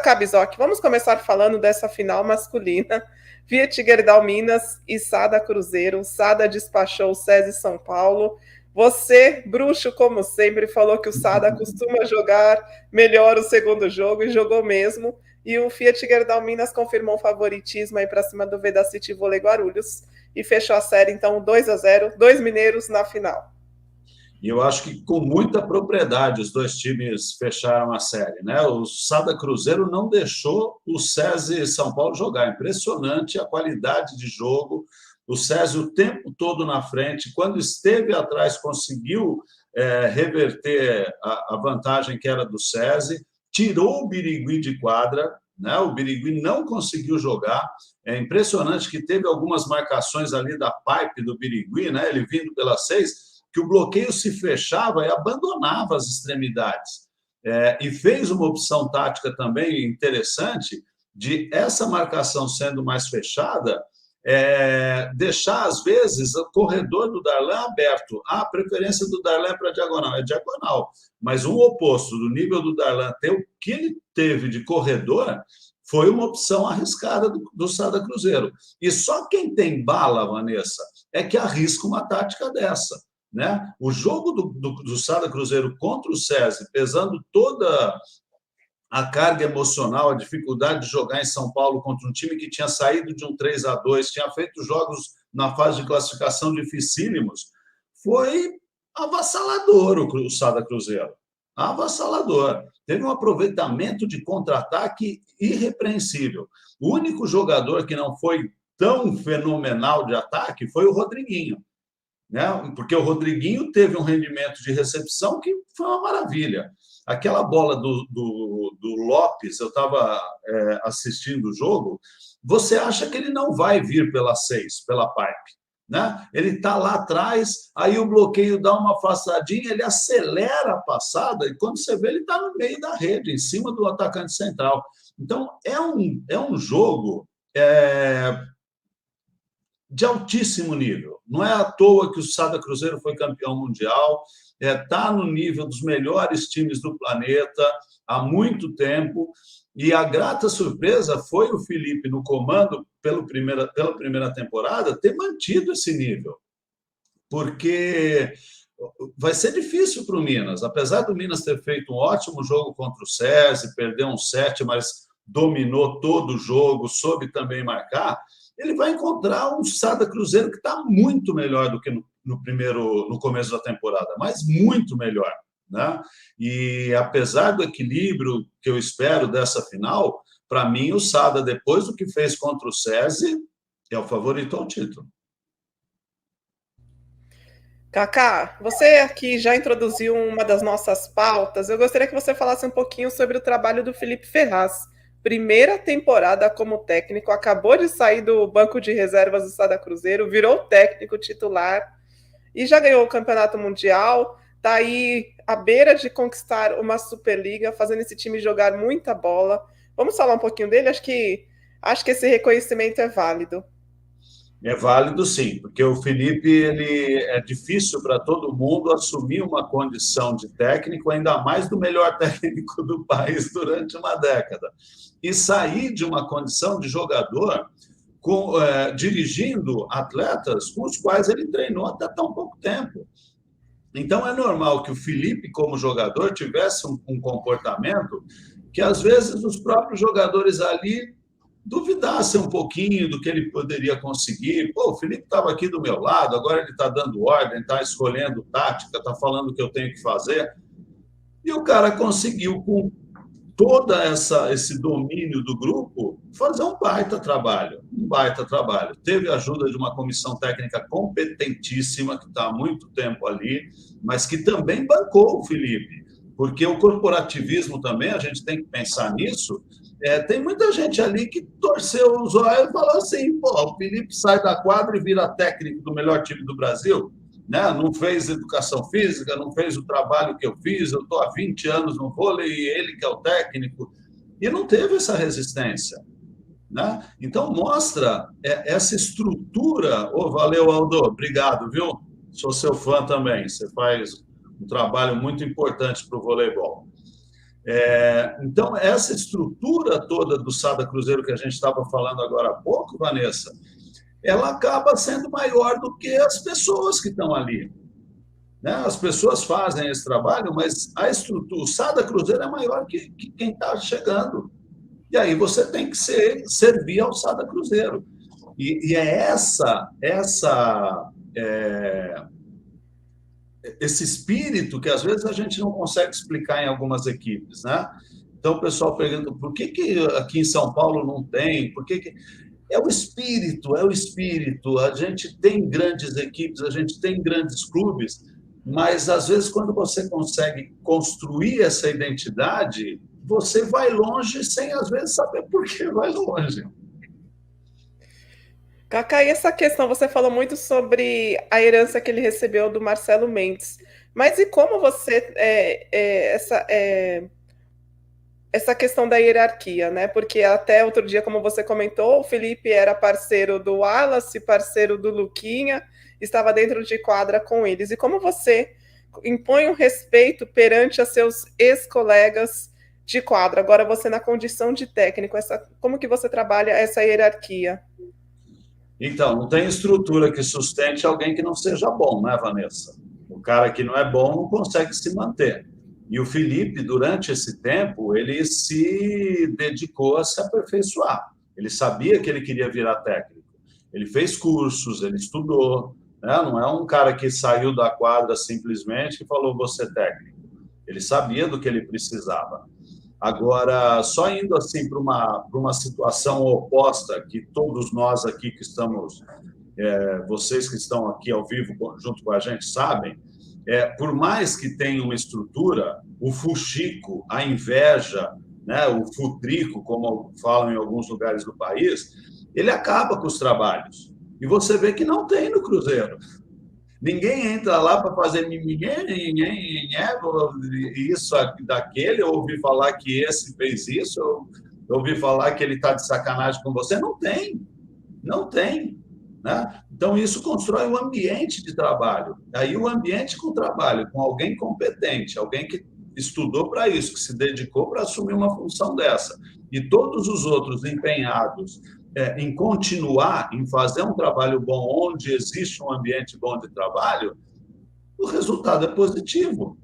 Cabizoc, vamos começar falando dessa final masculina. Fiat Gerdau Minas e Sada Cruzeiro. Sada despachou o SESI São Paulo. Você, bruxo como sempre, falou que o Sada costuma jogar melhor o segundo jogo e jogou mesmo. E o Fiat Gerdau Minas confirmou o favoritismo aí para cima do Vedacity Vôlei Guarulhos e fechou a série, então, 2-0, 2 mineiros na final. E eu acho que com muita propriedade os dois times fecharam a série, né? O Sada Cruzeiro não deixou o SESI São Paulo jogar. Impressionante a qualidade de jogo. O SESI o tempo todo na frente. Quando esteve atrás, conseguiu reverter a vantagem que era do SESI. Tirou o Birigui de quadra, né? O Birigui não conseguiu jogar. É impressionante que teve algumas marcações ali da pipe do Birigui, né? Ele vindo pela 6, que o bloqueio se fechava e abandonava as extremidades. E fez uma opção tática também interessante de essa marcação sendo mais fechada, deixar, às vezes, o corredor do Darlan aberto. A preferência do Darlan para diagonal é diagonal, mas um oposto do nível do Darlan ter o que ele teve de corredor foi uma opção arriscada do Sada Cruzeiro. E só quem tem bala, Vanessa, é que arrisca uma tática dessa. Né? O jogo do Sada Cruzeiro contra o SESI, pesando toda a carga emocional, a dificuldade de jogar em São Paulo contra um time que tinha saído de um 3-2, tinha feito jogos na fase de classificação dificílimos, foi avassalador o Sada Cruzeiro. Avassalador. Teve um aproveitamento de contra-ataque irrepreensível. O único jogador que não foi tão fenomenal de ataque foi o Rodriguinho. Né? Porque o Rodriguinho teve um rendimento de recepção que foi uma maravilha. Aquela bola do Lopes, eu estava assistindo o jogo, você acha que ele não vai vir pela 6, pela pipe. Né? Ele está lá atrás, aí o bloqueio dá uma afastadinha, ele acelera a passada, e quando você vê, ele está no meio da rede, em cima do atacante central. Então, é um jogo de altíssimo nível. Não é à toa que o Sada Cruzeiro foi campeão mundial, está no nível dos melhores times do planeta há muito tempo, e a grata surpresa foi o Felipe, no comando pela primeira temporada, ter mantido esse nível, porque vai ser difícil para o Minas, apesar do Minas ter feito um ótimo jogo contra o SESI, perdeu um 7, mas dominou todo o jogo, soube também marcar. Ele vai encontrar um Sada Cruzeiro que está muito melhor do que no começo da temporada, mas muito melhor. Né? E apesar do equilíbrio que eu espero dessa final, para mim o Sada, depois do que fez contra o SESI, é o favorito ao título. Cacá, você aqui já introduziu uma das nossas pautas. Eu gostaria que você falasse um pouquinho sobre o trabalho do Felipe Ferraz. Primeira temporada como técnico, acabou de sair do banco de reservas do Sada Cruzeiro, virou técnico titular e já ganhou o Campeonato Mundial, está aí à beira de conquistar uma Superliga, fazendo esse time jogar muita bola. Vamos falar um pouquinho dele? Acho que esse reconhecimento é válido. É válido, sim, porque o Felipe é difícil para todo mundo assumir uma condição de técnico, ainda mais do melhor técnico do país durante uma década, e sair de uma condição de jogador dirigindo atletas com os quais ele treinou até tão pouco tempo. Então, é normal que o Felipe, como jogador, tivesse um comportamento que, às vezes, os próprios jogadores ali duvidassem um pouquinho do que ele poderia conseguir. Pô, o Felipe estava aqui do meu lado, agora ele está dando ordem, está escolhendo tática, está falando o que eu tenho que fazer. E o cara conseguiu, com todo esse domínio do grupo, fazer um baita trabalho. Teve a ajuda de uma comissão técnica competentíssima, que está há muito tempo ali, mas que também bancou o Felipe, porque o corporativismo também, a gente tem que pensar nisso. Tem muita gente ali que torceu os olhos e falou assim, pô, o Felipe sai da quadra e vira técnico do melhor time do Brasil, né? Não fez educação física, não fez o trabalho que eu fiz, eu estou há 20 anos no vôlei e ele que é o técnico, e não teve essa resistência. Né? Então, mostra essa estrutura. Valeu, Aldo, obrigado, viu? Sou seu fã também, você faz um trabalho muito importante para o voleibol. Então, essa estrutura toda do Sada Cruzeiro que a gente estava falando agora há pouco, Vanessa, ela acaba sendo maior do que as pessoas que estão ali. Né? As pessoas fazem esse trabalho, mas a estrutura, o Sada Cruzeiro é maior que quem está chegando. E aí você tem que servir ao Sada Cruzeiro. E é esse espírito que às vezes a gente não consegue explicar em algumas equipes, né? Então o pessoal pergunta por que aqui em São Paulo não tem, por que é o espírito, é o espírito. A gente tem grandes equipes, a gente tem grandes clubes, mas às vezes quando você consegue construir essa identidade, você vai longe sem às vezes saber por que vai longe. Cacá, e essa questão, você falou muito sobre a herança que ele recebeu do Marcelo Mendes, mas e como você, essa questão da hierarquia, né? Porque até outro dia, como você comentou, o Felipe era parceiro do Wallace, parceiro do Luquinha, estava dentro de quadra com eles. E como você impõe um respeito perante a seus ex-colegas de quadra, agora você na condição de técnico, como que você trabalha essa hierarquia? Então, não tem estrutura que sustente alguém que não seja bom, né, Vanessa? O cara que não é bom não consegue se manter. E o Felipe, durante esse tempo, ele se dedicou a se aperfeiçoar. Ele sabia que ele queria virar técnico. Ele fez cursos, ele estudou. Né? Não é um cara que saiu da quadra simplesmente e falou, vou ser técnico. Ele sabia do que ele precisava. Agora, só indo assim para uma situação oposta, que todos nós aqui que estamos, vocês que estão aqui ao vivo junto com a gente sabem, por mais que tenha uma estrutura, o fuxico, a inveja, né, o futrico, como falam em alguns lugares do país, ele acaba com os trabalhos. E você vê que não tem no Cruzeiro. Ninguém entra lá para fazer isso, daquele, eu ouvi falar que esse fez isso, eu ouvi falar que ele está de sacanagem com você. Não tem, não tem. Né? Então, isso constrói um ambiente de trabalho. Aí, o ambiente com trabalho, com alguém competente, alguém que estudou para isso, que se dedicou para assumir uma função dessa, e todos os outros empenhados em continuar, em fazer um trabalho bom onde existe um ambiente bom de trabalho, o resultado é positivo.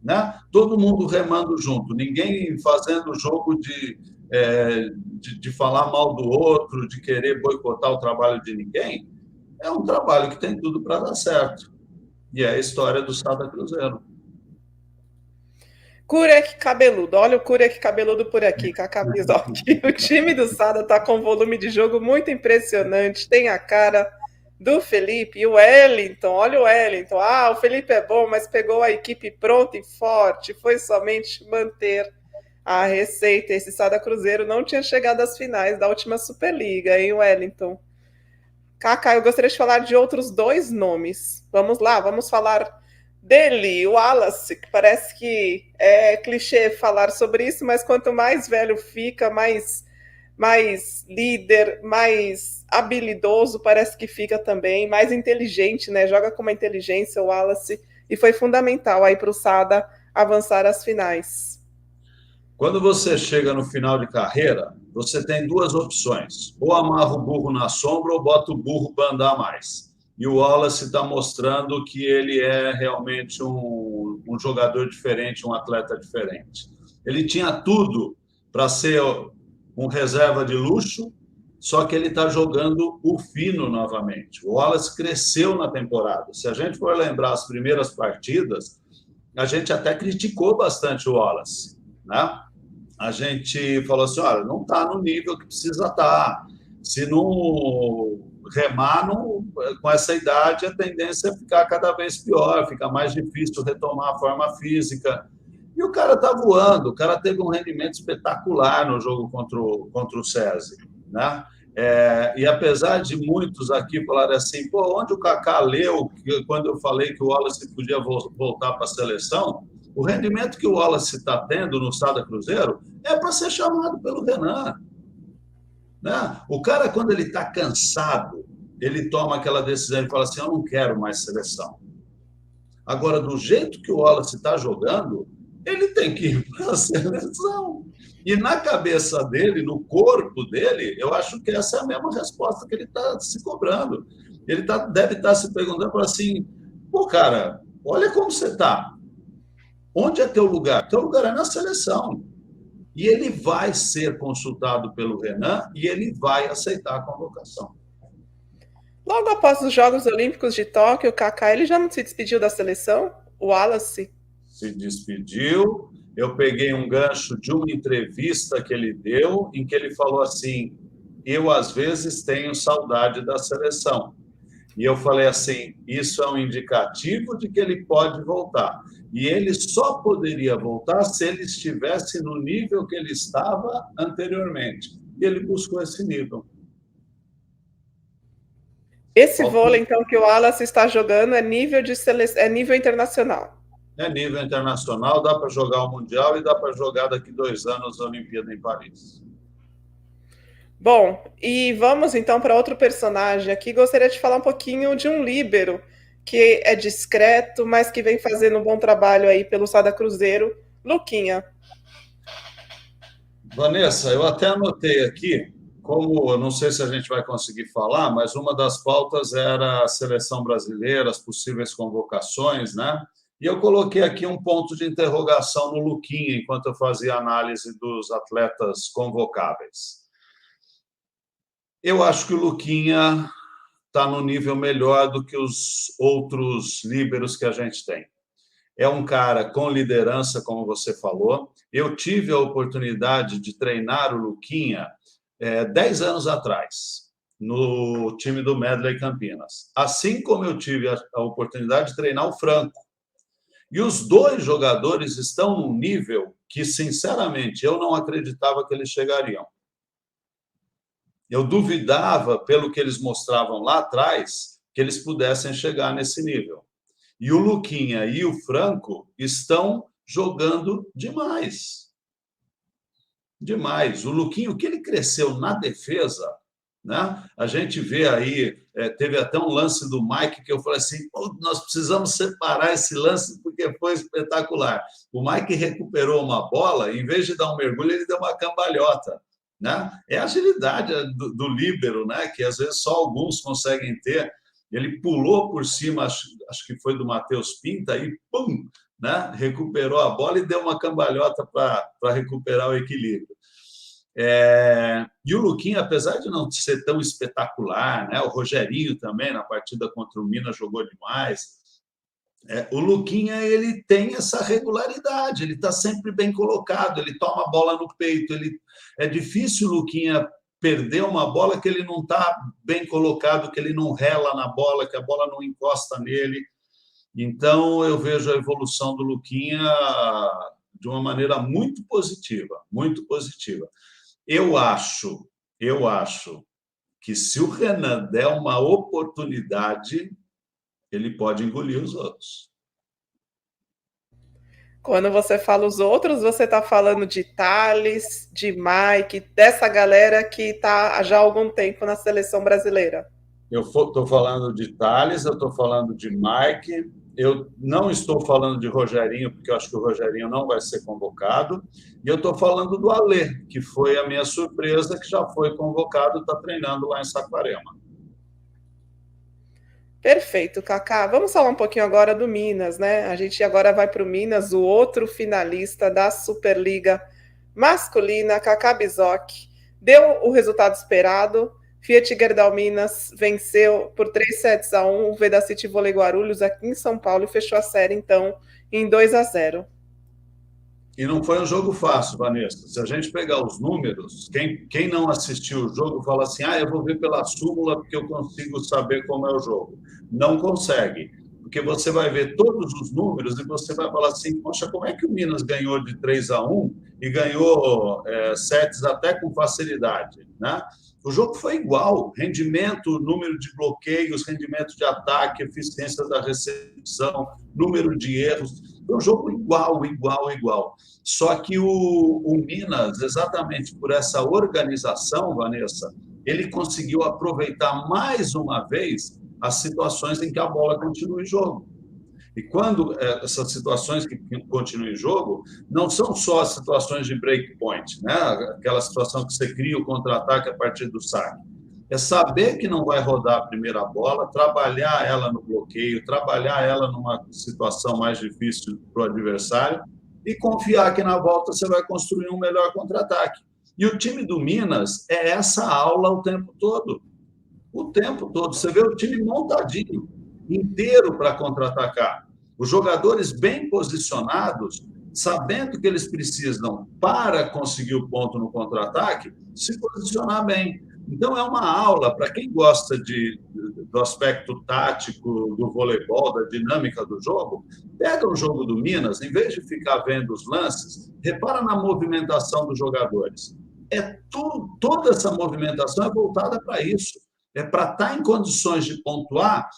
Né? Todo mundo remando junto, ninguém fazendo jogo de falar mal do outro, de querer boicotar o trabalho de ninguém. É um trabalho que tem tudo para dar certo. E é a história do Sada Cruzeiro. Curec cabeludo, olha o Curec cabeludo por aqui, Cacá Pisoc. O time do Sada está com um volume de jogo muito impressionante, tem a cara do Felipe e o Wellington, olha o Wellington. Ah, o Felipe é bom, mas pegou a equipe pronta e forte, foi somente manter a receita. Esse Sada Cruzeiro não tinha chegado às finais da última Superliga, hein, Wellington? Cacá, eu gostaria de falar de outros dois nomes. Vamos lá, vamos falar dele, o Wallace, que parece que é clichê falar sobre isso, mas quanto mais velho fica, mais líder, mais habilidoso parece que fica também, mais inteligente, né? Joga com uma inteligência o Wallace, e foi fundamental aí para o Sada avançar às finais. Quando você chega no final de carreira, você tem duas opções. Ou amarra o burro na sombra ou bota o burro para andar mais. E o Wallace está mostrando que ele é realmente um jogador diferente, um atleta diferente. Ele tinha tudo para ser um reserva de luxo, só que ele está jogando o fino novamente. O Wallace cresceu na temporada. Se a gente for lembrar as primeiras partidas, a gente até criticou bastante o Wallace, né? A gente falou assim, olha, não está no nível que precisa estar. Se não remar com essa idade, a tendência é ficar cada vez pior, fica mais difícil retomar a forma física. E o cara está voando, o cara teve um rendimento espetacular no jogo contra o SESI, né? E apesar de muitos aqui falarem assim, pô, onde o Kaká leu quando eu falei que o Wallace podia voltar para a seleção, o rendimento que o Wallace está tendo no Sada Cruzeiro é para ser chamado pelo Renan. Né? O cara, quando ele está cansado, ele toma aquela decisão e fala assim, eu não quero mais seleção. Agora, do jeito que o Wallace está jogando, ele tem que ir para a seleção. E na cabeça dele, no corpo dele, eu acho que essa é a mesma resposta que ele está se cobrando. Ele deve estar se perguntando assim, pô, cara, olha como você está. Onde é teu lugar? Teu lugar é na seleção. E ele vai ser consultado pelo Renan e ele vai aceitar a convocação. Logo após os Jogos Olímpicos de Tóquio, o Kaká ele já não se despediu da seleção? O Wallace? Se despediu. Eu peguei um gancho de uma entrevista que ele deu, em que ele falou assim: eu, às vezes, tenho saudade da seleção. E eu falei assim: isso é um indicativo de que ele pode voltar. E ele só poderia voltar se ele estivesse no nível que ele estava anteriormente. E ele buscou esse nível. Esse vôlei, então, que o Wallace está jogando é nível de é nível internacional. É nível internacional, dá para jogar o Mundial e dá para jogar daqui 2 anos a Olimpíada em Paris. Bom, e vamos então para outro personagem aqui. Gostaria de falar um pouquinho de um líbero que é discreto, mas que vem fazendo um bom trabalho aí pelo Sada Cruzeiro, Luquinha. Vanessa, eu até anotei aqui, como eu não sei se a gente vai conseguir falar, mas uma das pautas era a seleção brasileira, as possíveis convocações, né? E eu coloquei aqui um ponto de interrogação no Luquinha, enquanto eu fazia análise dos atletas convocáveis. Eu acho que o Luquinha está no nível melhor do que os outros líberos que a gente tem. É um cara com liderança, como você falou. Eu tive a oportunidade de treinar o Luquinha 10 anos atrás, no time do Medley Campinas. Assim como eu tive a oportunidade de treinar o Franco. E os dois jogadores estão num nível que, sinceramente, eu não acreditava que eles chegariam. Eu duvidava, pelo que eles mostravam lá atrás, que eles pudessem chegar nesse nível. E o Luquinha e o Franco estão jogando demais. Demais. O Luquinha, o que ele cresceu na defesa, né? A gente vê aí, teve até um lance do Mike que eu falei assim, nós precisamos separar esse lance porque foi espetacular. O Mike recuperou uma bola, em vez de dar um mergulho, ele deu uma cambalhota. Né? É a agilidade do líbero, né? Que às vezes só alguns conseguem ter. Ele pulou por cima, acho que foi do Matheus Pinta, e pum, né? Recuperou a bola e deu uma cambalhota para recuperar o equilíbrio. E o Luquinha, apesar de não ser tão espetacular, né? O Rogerinho também, na partida contra o Minas, jogou demais. O Luquinha ele tem essa regularidade, ele está sempre bem colocado, ele toma a bola no peito, é difícil o Luquinha perder uma bola que ele não está bem colocado, que ele não rela na bola, que a bola não encosta nele. Então, eu vejo a evolução do Luquinha de uma maneira muito positiva, muito positiva. Eu acho que se o Renan der uma oportunidade, ele pode engolir os outros. Quando você fala os outros, você está falando de Thales, de Mike, dessa galera que está já há algum tempo na seleção brasileira. Eu estou falando de Thales, eu estou falando de Mike, eu não estou falando de Rogerinho, porque eu acho que o Rogerinho não vai ser convocado, e eu estou falando do Alê, que foi a minha surpresa, que já foi convocado, está treinando lá em Saquarema. Perfeito, Kaká. Vamos falar um pouquinho agora do Minas, né? A gente agora vai para o Minas, o outro finalista da Superliga masculina, Kaká Bizoc. Deu o resultado esperado. Fiat Gerdau Minas venceu por 3-1 o Vedacity Vôlei Guarulhos aqui em São Paulo e fechou a série, então, em 2-0. E não foi um jogo fácil, Vanessa. Se a gente pegar os números, quem não assistiu o jogo fala assim, eu vou ver pela súmula porque eu consigo saber como é o jogo. Não consegue, porque você vai ver todos os números e você vai falar assim, poxa, como é que o Minas ganhou de 3-1 e ganhou sets até com facilidade, né? O jogo foi igual, rendimento, número de bloqueios, rendimento de ataque, eficiência da recepção, número de erros, foi um jogo igual. Só que o Minas, exatamente por essa organização, Vanessa, ele conseguiu aproveitar mais uma vez as situações em que a bola continua em jogo. E quando essas situações que continuam em jogo, não são só as situações de breakpoint, né? Aquela situação que você cria o contra-ataque a partir do saque. É saber que não vai rodar a primeira bola, trabalhar ela no bloqueio, trabalhar ela numa situação mais difícil para o adversário e confiar que na volta você vai construir um melhor contra-ataque. E o time do Minas é essa aula o tempo todo. O tempo todo. Você vê o time montadinho, inteiro para contra-atacar. Os jogadores bem posicionados, sabendo que eles precisam, para conseguir o ponto no contra-ataque, se posicionar bem. Então, é uma aula para quem gosta do aspecto tático do voleibol, da dinâmica do jogo. Pega o jogo do Minas, em vez de ficar vendo os lances, repara na movimentação dos jogadores. Toda essa movimentação é voltada para isso. É para estar em condições de pontuar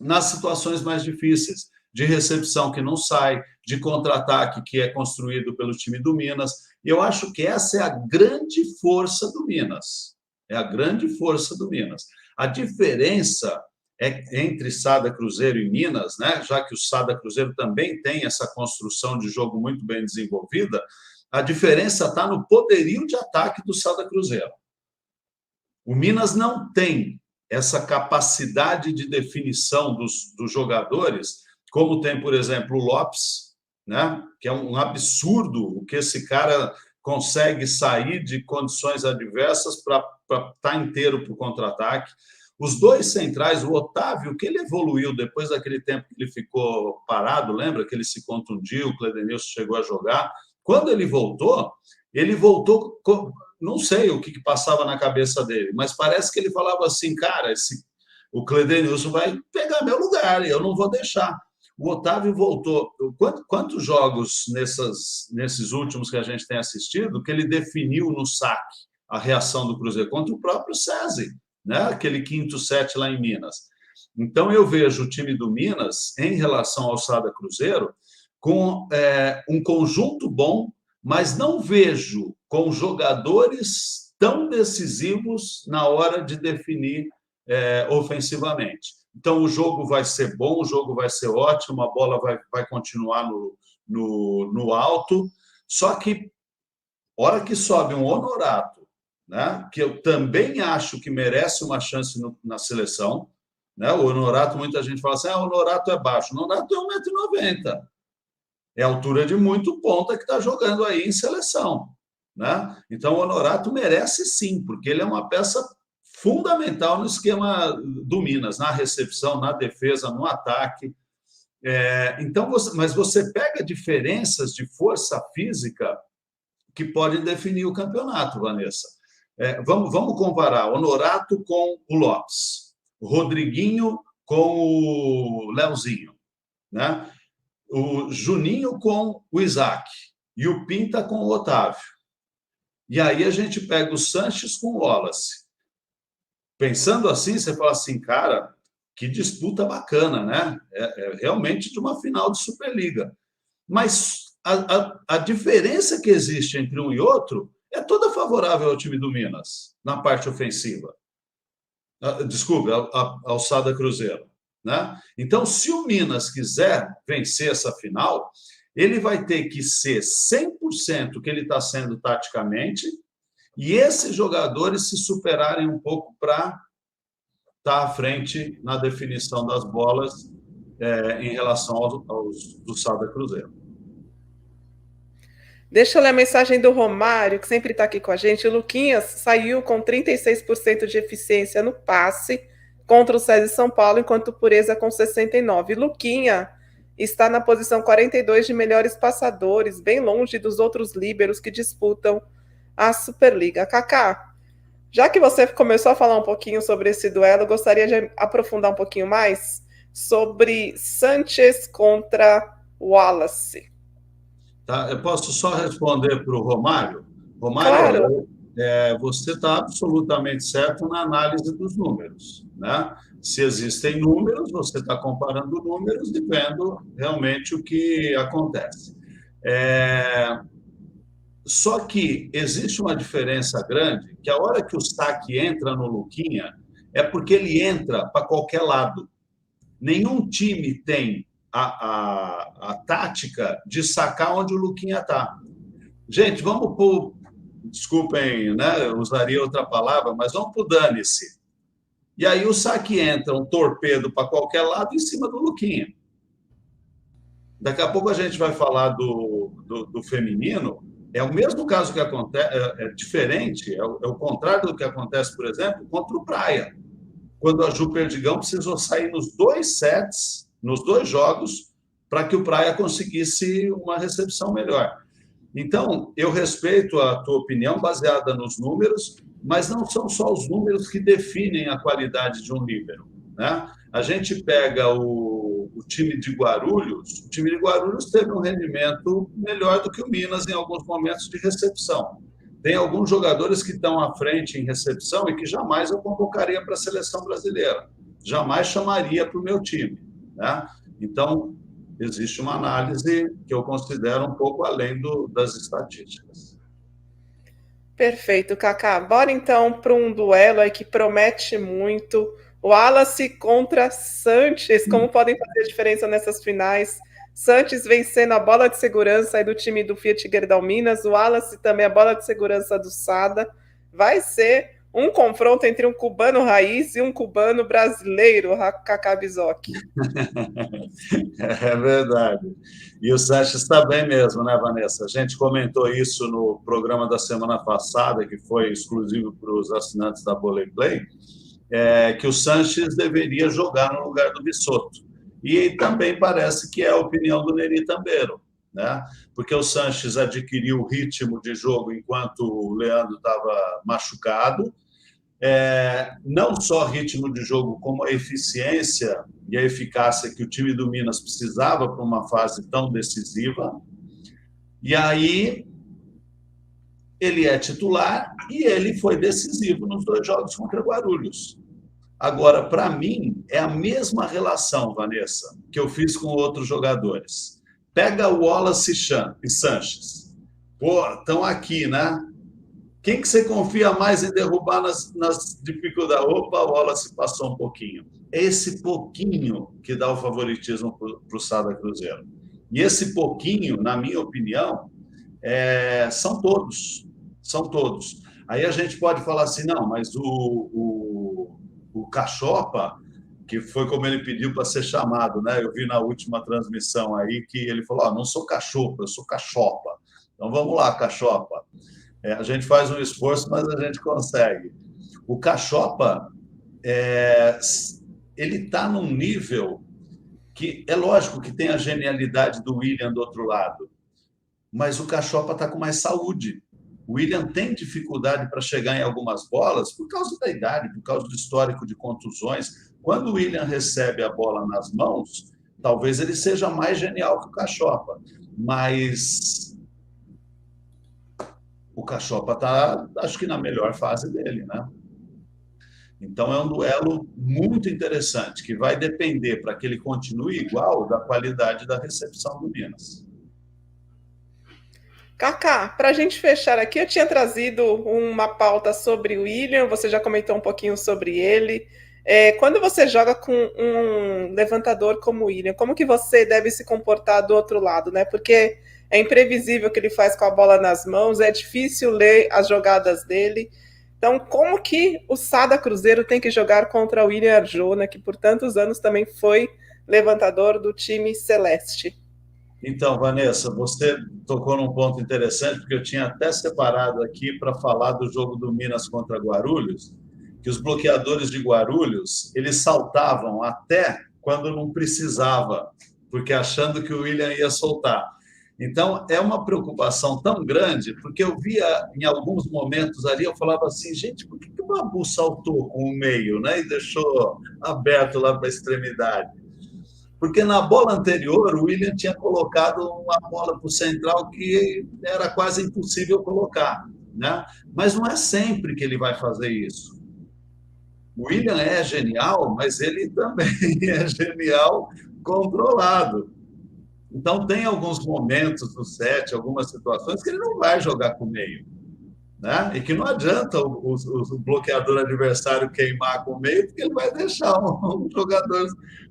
nas situações mais difíceis, de recepção que não sai, de contra-ataque que é construído pelo time do Minas. Eu acho que essa é a grande força do Minas. É a grande força do Minas. A diferença entre Sada Cruzeiro e Minas, né? Já que o Sada Cruzeiro também tem essa construção de jogo muito bem desenvolvida, a diferença está no poderio de ataque do Sada Cruzeiro. O Minas não tem essa capacidade de definição dos jogadores, como tem, por exemplo, o Lopes, né? Que é um absurdo o que esse cara consegue sair de condições adversas para estar inteiro para o contra-ataque. Os dois centrais, o Otávio, que ele evoluiu depois daquele tempo que ele ficou parado, lembra que ele se contundiu, o Cledenilson chegou a jogar. Quando ele voltou não sei o que passava na cabeça dele, mas parece que ele falava assim, cara, o Cledenilson vai pegar meu lugar, eu não vou deixar. O Otávio voltou. Quantos jogos nesses últimos que a gente tem assistido que ele definiu no saque a reação do Cruzeiro? Contra o próprio SESI, né? Aquele quinto set lá em Minas. Então, eu vejo o time do Minas, em relação ao Sada Cruzeiro, com um conjunto bom, mas não vejo com jogadores tão decisivos na hora de definir ofensivamente. Então, o jogo vai ser bom, o jogo vai ser ótimo, a bola vai continuar no alto, só que, hora que sobe um Honorato, né, que eu também acho que merece uma chance na seleção, né, o Honorato, muita gente fala assim, o Honorato é baixo. O Honorato é 1,90 m. É a altura de muito ponta que está jogando aí em seleção, né? Então, o Honorato merece sim, porque ele é uma peça fundamental no esquema do Minas, na recepção, na defesa, no ataque. Então, mas você pega diferenças de força física que podem definir o campeonato, Vanessa. Vamos comparar Honorato com o Lopes, o Rodriguinho com o Leozinho, né? O Juninho com o Isaac e o Pinta com o Otávio. E aí a gente pega o Sanches com o Wallace. Pensando assim, você fala assim, cara, que disputa bacana, né? Realmente de uma final de Superliga. Mas a diferença que existe entre um e outro é toda favorável ao time do Minas, na parte ofensiva. Desculpe, ao Sada Cruzeiro. Né? Então, se o Minas quiser vencer essa final, ele vai ter que ser 100% que ele está sendo taticamente e esses jogadores se superarem um pouco para estar à frente na definição das bolas em relação aos do Sada Cruzeiro. Deixa eu ler a mensagem do Romário, que sempre está aqui com a gente. O Luquinhas saiu com 36% de eficiência no passe contra o SESI São Paulo, enquanto o Pureza com 69%. Luquinha está na posição 42 de melhores passadores, bem longe dos outros líberos que disputam a Superliga. Kaká, já que você começou a falar um pouquinho sobre esse duelo, eu gostaria de aprofundar um pouquinho mais sobre Sanches contra Wallace. Tá, eu posso só responder para o Romário? Claro. Romário, você está absolutamente certo na análise dos números, né? Se existem números, você está comparando números e vendo realmente o que acontece. Só que existe uma diferença grande, que a hora que o saque entra no Luquinha, é porque ele entra para qualquer lado. Nenhum time tem a tática de sacar onde o Luquinha está. Gente, vamos para desculpem, né, eu usaria outra palavra, mas vamos para o dane-se. E aí o saque entra, um torpedo para qualquer lado em cima do Luquinha. Daqui a pouco a gente vai falar do feminino. É o mesmo caso que acontece, é diferente, é o contrário do que acontece, por exemplo, contra o Praia, quando a Ju Perdigão precisou sair nos 2 sets, nos 2 jogos, para que o Praia conseguisse uma recepção melhor. Então, eu respeito a tua opinião baseada nos números, mas não são só os números que definem a qualidade de um líbero, né? A gente pega o time de Guarulhos, o time de Guarulhos teve um rendimento melhor do que o Minas em alguns momentos de recepção. Tem alguns jogadores que estão à frente em recepção e que jamais eu convocaria para a seleção brasileira, jamais chamaria para o meu time, né? Então, existe uma análise que eu considero um pouco além das estatísticas. Perfeito, Kaká. Bora então para um duelo aí que promete muito. Wallace contra Sanches. Como podem fazer a diferença nessas finais? Sanches vencendo a bola de segurança aí do time do Fiat Gerdau Minas. O Wallace também a bola de segurança do Sada. Vai ser um confronto entre um cubano raiz e um cubano brasileiro, Kaká Bizoc. É verdade. E o Sanches está bem mesmo, né, Vanessa? A gente comentou isso no programa da semana passada, que foi exclusivo para os assinantes da Volley Play, que o Sanches deveria jogar no lugar do Bissotto. E também parece que é a opinião do Neri Tambeiro, né? Porque o Sanches adquiriu o ritmo de jogo enquanto o Leandro estava machucado, não só ritmo de jogo, como a eficiência e a eficácia que o time do Minas precisava para uma fase tão decisiva. E aí ele é titular e ele foi decisivo nos 2 jogos contra Guarulhos. Agora, para mim, é a mesma relação, Vanessa, que eu fiz com outros jogadores. Pega o Wallace e Sanches. Pô, estão aqui, né? Quem que você confia mais em derrubar nas dificuldades? Opa, o Wallace passou um pouquinho. É esse pouquinho que dá o favoritismo para o Sada Cruzeiro. E esse pouquinho, na minha opinião, são todos. São todos. Aí a gente pode falar assim, não, mas o Cachopa, que foi como ele pediu para ser chamado, né? Eu vi na última transmissão aí que ele falou, não sou Cachopa, eu sou Cachopa. Então vamos lá, Cachopa. A gente faz um esforço, mas a gente consegue. O Cachopa, ele está num nível que é lógico que tem a genialidade do William do outro lado, mas o Cachopa está com mais saúde. O William tem dificuldade para chegar em algumas bolas por causa da idade, por causa do histórico de contusões. Quando o William recebe a bola nas mãos, talvez ele seja mais genial que o Cachopa, mas o Cachopa está, acho que, na melhor fase dele, né? Então, é um duelo muito interessante, que vai depender, para que ele continue igual, da qualidade da recepção do Minas. Kaká, para a gente fechar aqui, eu tinha trazido uma pauta sobre o William, você já comentou um pouquinho sobre ele. Quando você joga com um levantador como o William, como que você deve se comportar do outro lado, né? Porque é imprevisível o que ele faz com a bola nas mãos, é difícil ler as jogadas dele. Então, como que o Sada Cruzeiro tem que jogar contra o William Arjona, que por tantos anos também foi levantador do time celeste? Então, Vanessa, você tocou num ponto interessante, porque eu tinha até separado aqui para falar do jogo do Minas contra Guarulhos, que os bloqueadores de Guarulhos, eles saltavam até quando não precisava, porque achando que o William ia soltar. Então, é uma preocupação tão grande, porque eu via em alguns momentos ali, eu falava assim, gente, por que o Babu saltou com o meio, né, e deixou aberto lá para a extremidade? Porque na bola anterior, o William tinha colocado uma bola para o central que era quase impossível colocar, né? Mas não é sempre que ele vai fazer isso. O William é genial, mas ele também é genial controlado. Então, tem alguns momentos no set, algumas situações que ele não vai jogar com o meio, né? E que não adianta o bloqueador adversário queimar com o meio, porque ele vai deixar um jogador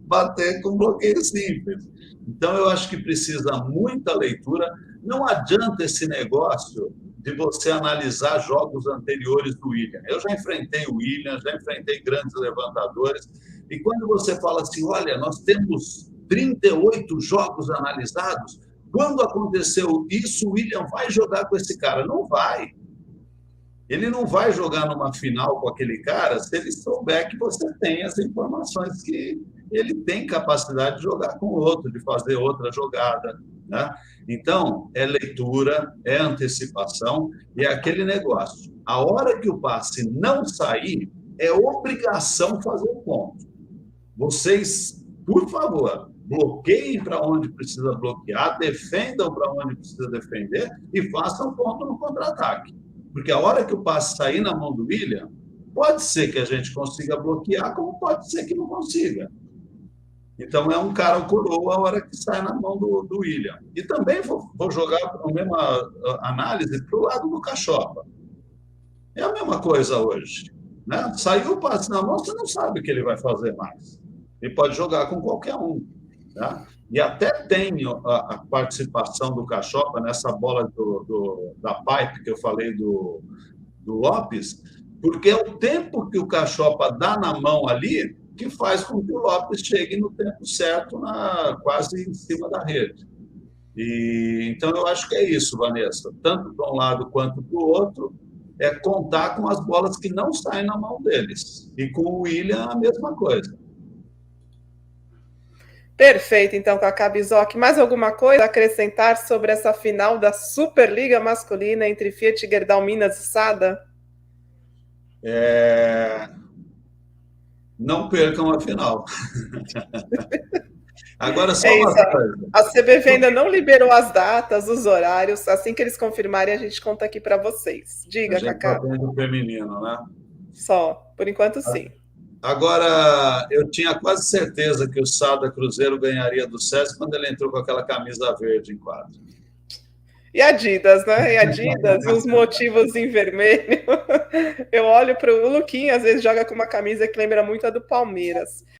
bater com bloqueio simples. Então, eu acho que precisa muita leitura. Não adianta esse negócio de você analisar jogos anteriores do William. Eu já enfrentei o William, já enfrentei grandes levantadores, e quando você fala assim, olha, nós temos 38 jogos analisados, quando aconteceu isso, o William vai jogar com esse cara? Não vai. Ele não vai jogar numa final com aquele cara se ele souber que você tem as informações que ele tem capacidade de jogar com o outro, de fazer outra jogada. Né? Então, é leitura, é antecipação e é aquele negócio. A hora que o passe não sair, é obrigação fazer o ponto. Vocês, por favor, bloqueiem para onde precisa bloquear, defendam para onde precisa defender e façam ponto no contra-ataque. Porque a hora que o passe sair na mão do William, pode ser que a gente consiga bloquear, como pode ser que não consiga. Então, é um cara coroa a hora que sai na mão do William. E também vou jogar a mesma análise para o lado do Cachopa. É a mesma coisa hoje. Né? Saiu o passe na mão, você não sabe o que ele vai fazer mais. Ele pode jogar com qualquer um. Tá? E até tem a participação do Cachopa nessa bola da Pipe que eu falei do Lopes, porque é o tempo que o Cachopa dá na mão ali que faz com que o Lopes chegue no tempo certo, quase em cima da rede. Então, eu acho que é isso, Vanessa. Tanto para um lado quanto para o outro, é contar com as bolas que não saem na mão deles. E com o William, a mesma coisa. Perfeito, então, Cacá Bizoc. Mais alguma coisa a acrescentar sobre essa final da Superliga Masculina entre Fiat, Gerdau, Minas e Sada? Não percam a final. Agora, só uma coisa. A CBV ainda não liberou as datas, os horários. Assim que eles confirmarem, a gente conta aqui para vocês. Diga, Cacá. O feminino, né? Só, por enquanto, sim. Agora, eu tinha quase certeza que o Sada Cruzeiro ganharia do SESI quando ele entrou com aquela camisa verde em quadro. E Adidas, né? E Adidas, os motivos em vermelho. Eu olho para o Luquinha, às vezes joga com uma camisa que lembra muito a do Palmeiras.